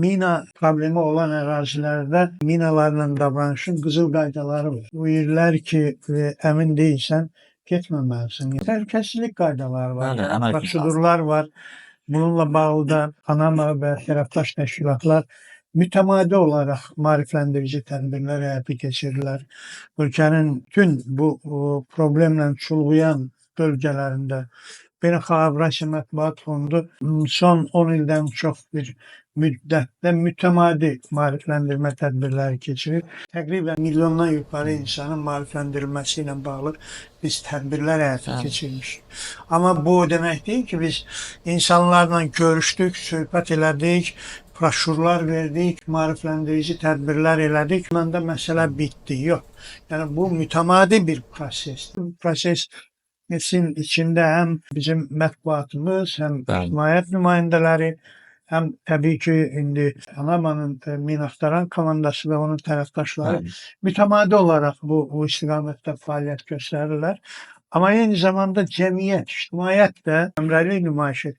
mina problemi olan ərazilərdə minalarla davranışın qızıl qaydaları var. Buyurlar ki, əmin deyilsən, getməməlisin. Təhlükəsizlik qaydaları var, Bəli, əməl etmək prosedurlar var. Bununla bağlı da ANAMA və tərəfdaş təşkilatlar mütəmadi olaraq maarifləndirici tədbirlər həyata keçirirlər. Ölkənin bütün bu problemlə çulğuyan bölgələrində Beynəlxalq Avrasiya Mətbuat Fondu son 10 ildən çox bir müddətdə mütəmadi maarifləndirmə tədbirləri keçirir. Təqribən milyondan yuxarı insanın maarifləndirilməsi ilə bağlı biz tədbirlər həyata keçirmişik. Amma bu o demək deyil ki, biz insanlarla görüşdük, söhbət elədik, broşurlar verdik, maarifləndirici tədbirlər elədik. Bundan da məsələ bitdi. Yox. Yəni bu mütəmadi bir prosesdir. Bu proses içində həm bizim mətbuatımız, həm ictimaiyyət nümayəndələri, həm təbii ki, indi ANAMA-nın mina axtaran komandası və onun tərəfdaşları mütəmadi olaraq bu istiqamətdə fəaliyyət göstərirlər. Amma eyni zamanda cəmiyyət, ictimaiyyət də həmrəylik nümayiş etdirir.